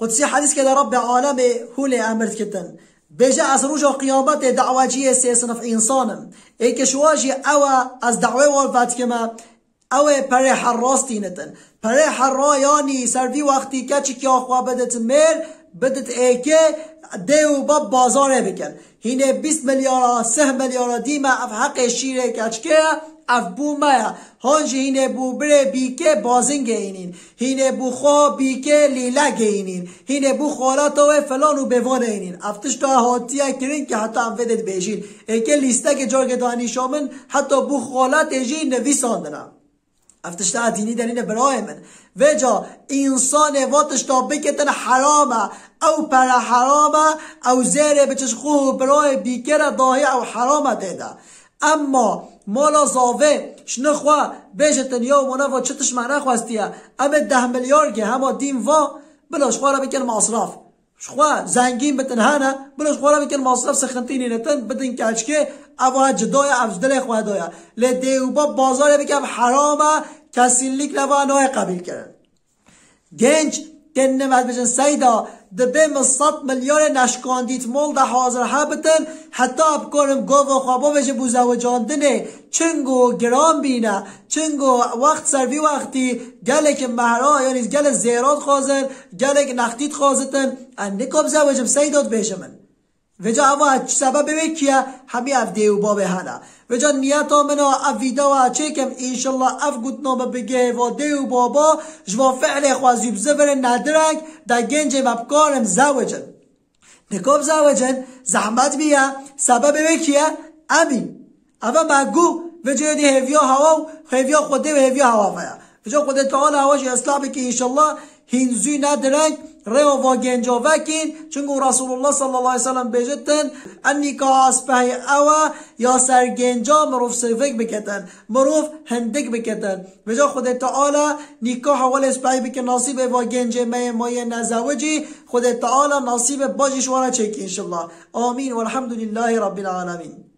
قدسی حدیث که در رب عالم هول امرت کتن بجا از روز قیامت دعواجی سه صنف انسانم ای که شواجی او از دعوه والفت کما او پر حراستی نتن پر حرا یعنی سروی وقتی کچی که آخوا بدت مر بدت ایکه دیو باب بازاره بکن هینه 20 میلیارد 3 میلیارد دیما اف حق شیره کچکه اف بو مایا هنجی هینه بو بره بیکه بازنگ اینین هینه بو خوا بیکه لیلگ اینین هینه بو خالاتو فلانو بوانه اینین افتش تا هاتیه کرین که حتی هم فدت بیشین ایکه لیسته که جارگ دانی شامن حتی بو خالات ایجی نویساندنم افتش تا دینی در اینه برای من وجا انسان واتش تا بکتن حرامه او پر حرامه او زیره بچش خوب برای بیکره داهی او حرامه دیده اما مالا زاوه شنخوا بیشتن یا منافع چتش معنی خواستیه اما 10 میلیارد که همه دیم وا بلاش خواه را بکن مصرف شخوا زنگین بتن هنه بلاش خواه را بکن مصرف سخنتینی نتن بدن کچکه اوه جدای افزدل خواه دایا لدیوبا بازار بکن حرامه کسی لیک لوا نوع قبیل کرن گنج کنه مد بجن سیدا دبیم 100 میلیارد نشکاندیت مول ده حاضر حبتن حتی بکنم گو و خوابا بجه بوزه جاندنه چنگو گرام بینه چنگو وقت سروی وقتی گلک مهرا یعنی گل زیرات خوازن گلک نختیت خوازتن انکاب زوجم سیدات بیشه من وجا اوا سبب بکیه همی اف دیو بابه هنه وجا نیتا منا اف ویداو چکم انشالله اف گوتنامه بگه و دیو بابا جوا فعل خوازی بزبر ندرنگ دا گنج مبکارم زوجن نکاب زوجن زحمت بیه سبب بکیه امی اما مگو وجا دی هفیا هوا هفیا خوده و هفیا هوا فیا وجا خود تعالی هواش اصلاح بکی انشالله هنزوی ندرنگ رو و گنجا وکین چونگو رسول الله صلی الله علیه وسلم بجتن النکاح اسپه اوا یا سر گنجا مروف سفک بکتن مروف هندک بکتن وجا خود تعالی نکاح اول اسپه بکن نصیب و گنج مایه نزوجی خود تعالی نصیب باجش وارا چک انشالله آمین والحمد لله رب العالمین.